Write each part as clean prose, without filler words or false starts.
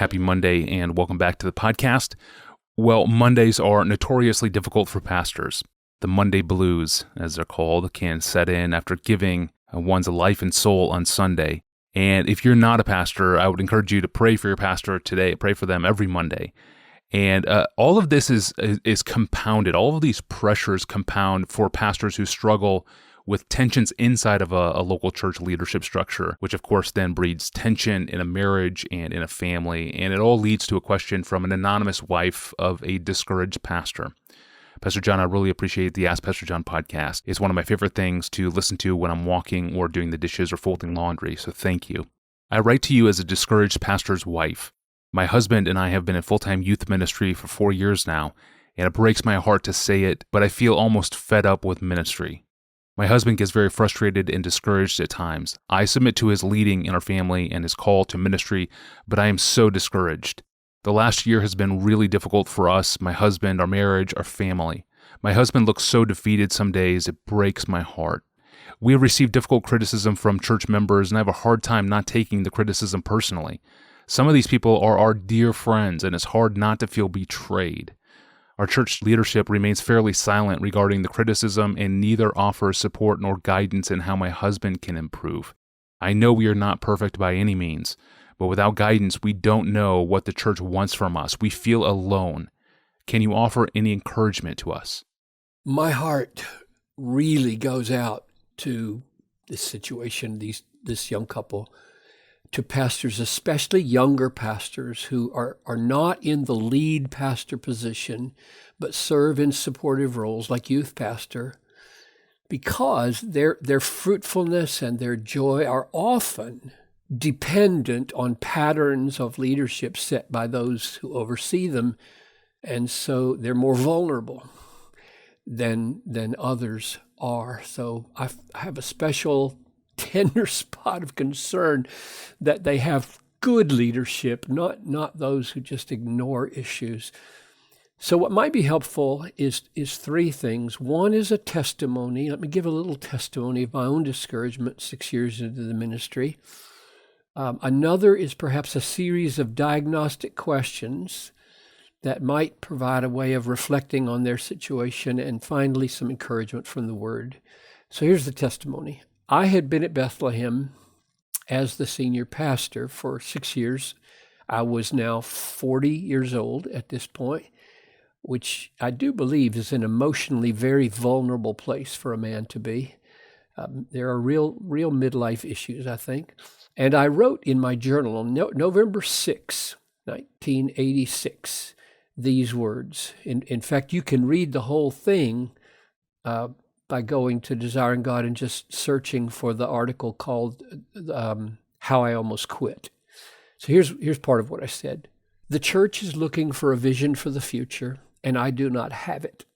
Happy Monday, and welcome back to the podcast. Well, Mondays are notoriously difficult for pastors. The Monday blues, as they're called, can set in after giving one's life and soul on Sunday. And if you're not a pastor, I would encourage you to pray for your pastor today. Pray for them every Monday. And all of this is compounded. All of these pressures compound for pastors who struggle with tensions inside of a local church leadership structure, which of course then breeds tension in a marriage and in a family. And it all leads to a question from an anonymous wife of a discouraged pastor. Pastor John, I really appreciate the Ask Pastor John podcast. It's one of my favorite things to listen to when I'm walking or doing the dishes or folding laundry, so thank you. I write to you as a discouraged pastor's wife. My husband and I have been in full-time youth ministry for 4 years now, and it breaks my heart to say it, but I feel almost fed up with ministry. My husband gets very frustrated and discouraged at times. I submit to his leading in our family and his call to ministry, but I am so discouraged. The last year has been really difficult for us, my husband, our marriage, our family. My husband looks so defeated some days, it breaks my heart. We have received difficult criticism from church members, and I have a hard time not taking the criticism personally. Some of these people are our dear friends, and it's hard not to feel betrayed. Our church leadership remains fairly silent regarding the criticism, and neither offers support nor guidance in how my husband can improve. I know we are not perfect by any means, but without guidance, we don't know what the church wants from us. We feel alone. Can you offer any encouragement to us? My heart really goes out to this situation, this young couple, to pastors, especially younger pastors who are not in the lead pastor position, but serve in supportive roles like youth pastor, because their fruitfulness and their joy are often dependent on patterns of leadership set by those who oversee them, and so they're more vulnerable than others are. So I have a special tender spot of concern that they have good leadership, not those who just ignore issues. So what might be helpful is three things. One is a testimony. Let me give a little testimony of my own discouragement 6 years into the ministry. Another is perhaps a series of diagnostic questions that might provide a way of reflecting on their situation, and finally some encouragement from the Word. So here's the testimony. I had been at Bethlehem as the senior pastor for 6 years. I was now 40 years old at this point, which I do believe is an emotionally very vulnerable place for a man to be. There are real midlife issues, I think. And I wrote in my journal on November 6, 1986, these words. In fact, you can read the whole thing by going to Desiring God and just searching for the article called How I Almost Quit. So here's part of what I said. The church is looking for a vision for the future, and I do not have it.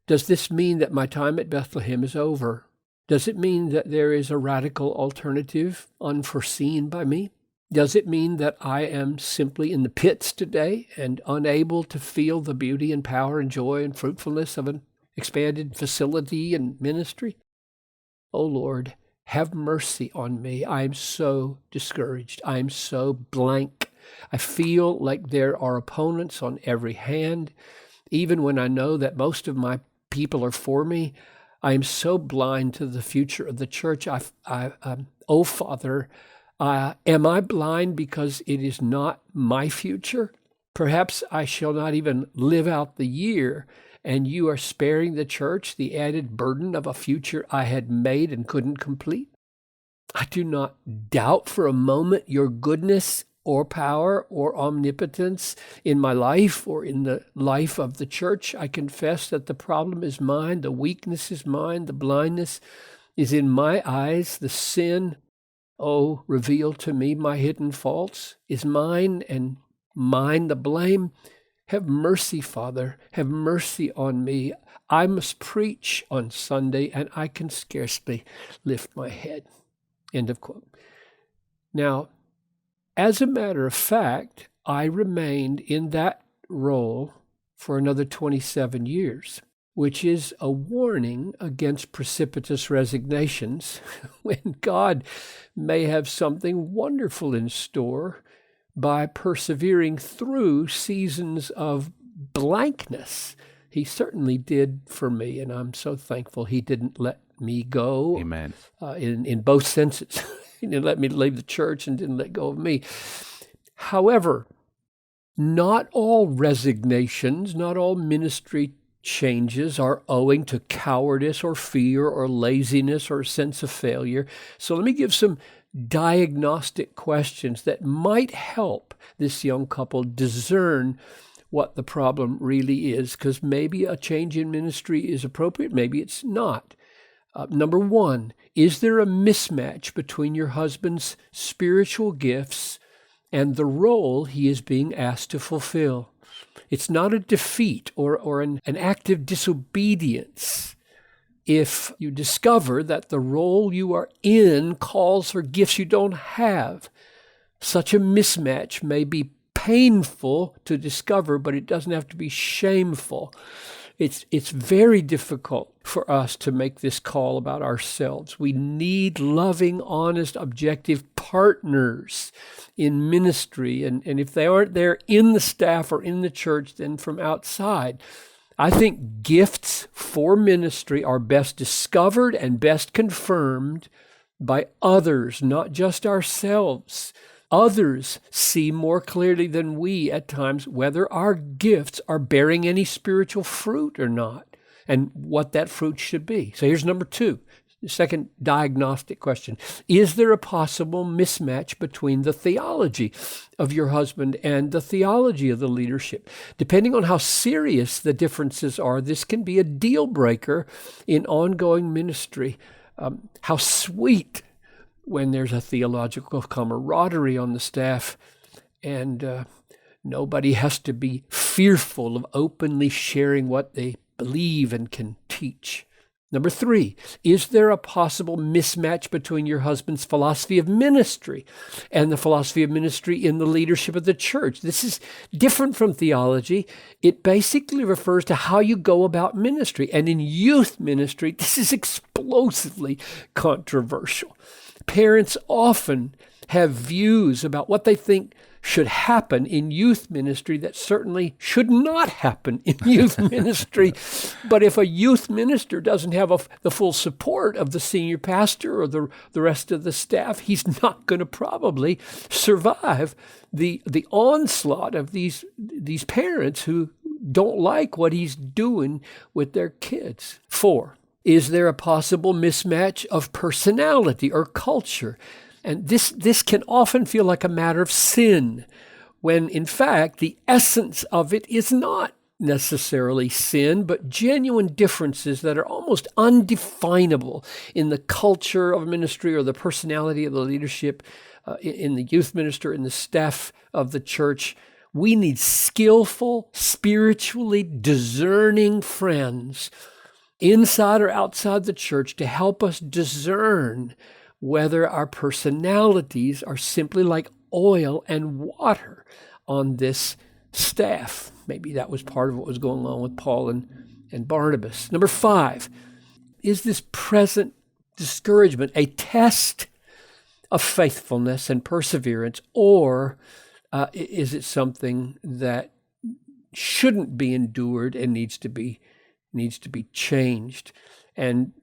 Does this mean that my time at Bethlehem is over? Does it mean that there is a radical alternative unforeseen by me? Does it mean that I am simply in the pits today and unable to feel the beauty and power and joy and fruitfulness of an expanded facility and ministry? Oh Lord, have mercy on me. I am so discouraged. I am so blank. I feel like there are opponents on every hand. Even when I know that most of my people are for me, I am so blind to the future of the church. Oh Father, am I blind because it is not my future? Perhaps I shall not even live out the year, and you are sparing the church the added burden of a future I had made and couldn't complete. I do not doubt for a moment your goodness or power or omnipotence in my life or in the life of the church. I confess that the problem is mine, the weakness is mine, the blindness is in my eyes, the sin, oh, reveal to me my hidden faults, is mine, and mine the blame. Have mercy, Father, have mercy on me. I must preach on Sunday, and I can scarcely lift my head. End of quote. Now, as a matter of fact, I remained in that role for another 27 years, which is a warning against precipitous resignations when God may have something wonderful in store by persevering through seasons of blankness. He certainly did for me, and I'm so thankful he didn't let me go. Amen. In both senses. He didn't let me leave the church and didn't let go of me. However, not all resignations, not all ministry changes are owing to cowardice or fear or laziness or a sense of failure. So let me give some diagnostic questions that might help this young couple discern what the problem really is, because maybe a change in ministry is appropriate, maybe it's not. Number one, is there a mismatch between your husband's spiritual gifts and the role he is being asked to fulfill? It's not a defeat or an act of disobedience if you discover that the role you are in calls for gifts you don't have. Such a mismatch may be painful to discover, but it doesn't have to be shameful. It's very difficult for us to make this call about ourselves. We need loving, honest, objective partners in ministry. And if they aren't there in the staff or in the church, then from outside. I think gifts for ministry are best discovered and best confirmed by others, not just ourselves. Others see more clearly than we at times whether our gifts are bearing any spiritual fruit or not, and what that fruit should be. So here's number two, the second diagnostic question. Is there a possible mismatch between the theology of your husband and the theology of the leadership? Depending on how serious the differences are, this can be a deal breaker in ongoing ministry. How sweet when there's a theological camaraderie on the staff and nobody has to be fearful of openly sharing what they believe and can teach. Number three, is there a possible mismatch between your husband's philosophy of ministry and the philosophy of ministry in the leadership of the church? This is different from theology. It basically refers to how you go about ministry. And in youth ministry, this is explosively controversial. Parents often have views about what they think should happen in youth ministry that certainly should not happen in youth ministry. But if a youth minister doesn't have the full support of the senior pastor or the rest of the staff, he's not going to probably survive the onslaught of these parents who don't like what he's doing with their kids. 4, is there a possible mismatch of personality or culture? And this can often feel like a matter of sin, when in fact the essence of it is not necessarily sin, but genuine differences that are almost undefinable in the culture of ministry or the personality of the leadership, in the youth minister, in the staff of the church. We need skillful, spiritually discerning friends inside or outside the church to help us discern whether our personalities are simply like oil and water on this staff. Maybe that was part of what was going on with Paul and Barnabas. Number 5, is this present discouragement a test of faithfulness and perseverance, or is it something that shouldn't be endured and needs to be changed? And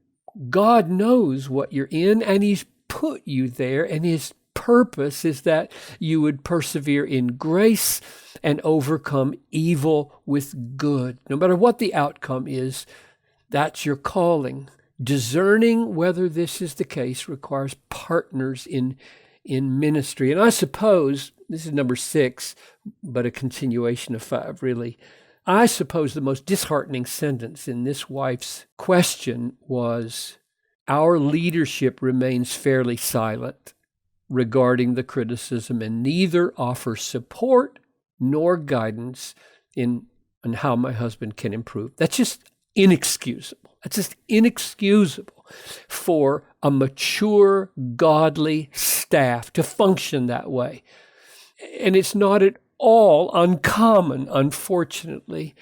God knows what you're in, and He's put you there, and His purpose is that you would persevere in grace and overcome evil with good. No matter what the outcome is, that's your calling. Discerning whether this is the case requires partners in ministry. And I suppose, this is number 6, but a continuation of 5, really. I suppose the most disheartening sentence in this wife's question was, our leadership remains fairly silent regarding the criticism and neither offers support nor guidance on how my husband can improve. That's just inexcusable. That's just inexcusable for a mature, godly staff to function that way. And it's not at all uncommon, unfortunately,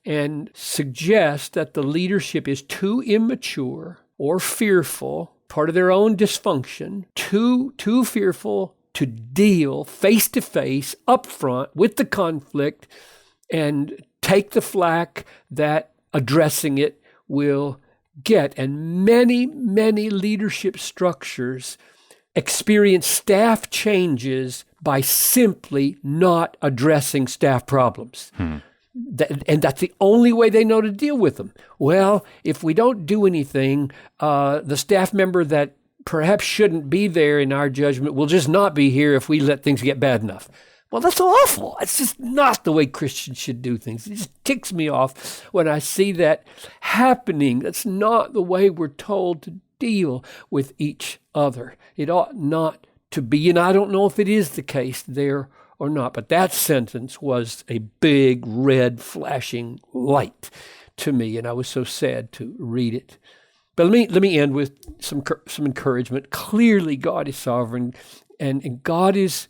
and suggest that the leadership is too immature or fearful, part of their own dysfunction, too fearful, to deal face to face, up front with the conflict and take the flack that addressing it will get. And many, many leadership structures experience staff changes by simply not addressing staff problems. And that's the only way they know to deal with them. Well, if we don't do anything, the staff member that perhaps shouldn't be there in our judgment will just not be here if we let things get bad enough. Well, that's awful. It's just not the way Christians should do things. It just ticks me off when I see that happening. That's not the way we're told to deal with each other. It ought not to be, and I don't know if it is the case there or not, but that sentence was a big red flashing light to me, and I was so sad to read it. But let me end with some encouragement. Clearly, God is sovereign, and God is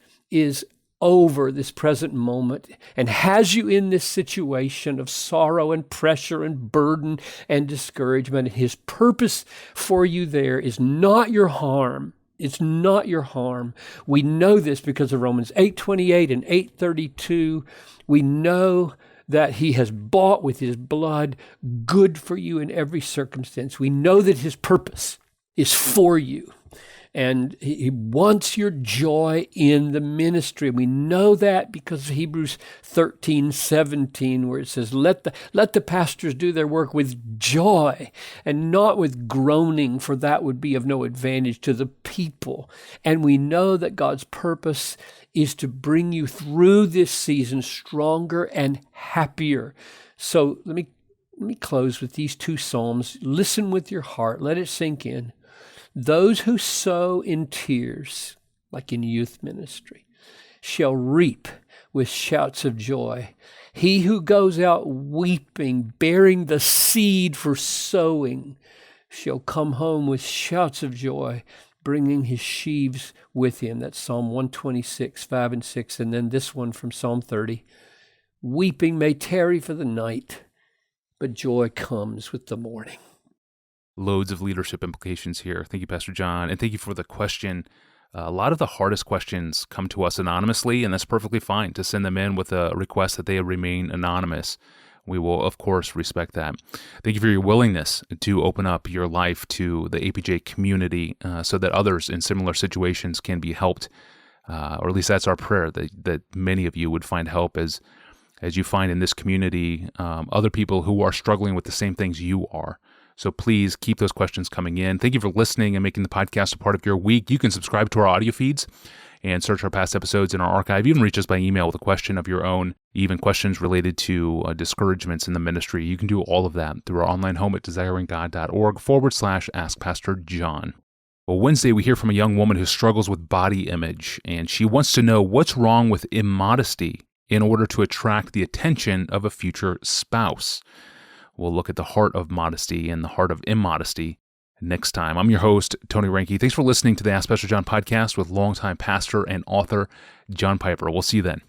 over this present moment and has you in this situation of sorrow and pressure and burden and discouragement. His purpose for you there is not your harm. It's not your harm. We know this because of Romans 8:28 and 8:32. We know that he has bought with his blood good for you in every circumstance. We know that his purpose is for you. And he wants your joy in the ministry. We know that because of Hebrews 13:17, where it says, let the pastors do their work with joy and not with groaning, for that would be of no advantage to the people. And we know that God's purpose is to bring you through this season stronger and happier. So let me close with these two Psalms. Listen with your heart. Let it sink in. Those who sow in tears, like in youth ministry, shall reap with shouts of joy. He who goes out weeping, bearing the seed for sowing, shall come home with shouts of joy, bringing his sheaves with him. That's Psalm 126, 5 and 6. And then this one from Psalm 30. Weeping may tarry for the night, but joy comes with the morning. Loads of leadership implications here. Thank you, Pastor John. And thank you for the question. A lot of the hardest questions come to us anonymously, and that's perfectly fine to send them in with a request that they remain anonymous. We will, of course, respect that. Thank you for your willingness to open up your life to the APJ community so that others in similar situations can be helped, or at least that's our prayer, that many of you would find help as you find in this community other people who are struggling with the same things you are. So please keep those questions coming in. Thank you for listening and making the podcast a part of your week. You can subscribe to our audio feeds and search our past episodes in our archive. You can reach us by email with a question of your own, even questions related to discouragements in the ministry. You can do all of that through our online home at desiringgod.org/AskPastorJohn. Well, Wednesday, we hear from a young woman who struggles with body image, and she wants to know what's wrong with immodesty in order to attract the attention of a future spouse. We'll look at the heart of modesty and the heart of immodesty next time. I'm your host, Tony Reinke. Thanks for listening to the Ask Pastor John podcast with longtime pastor and author John Piper. We'll see you then.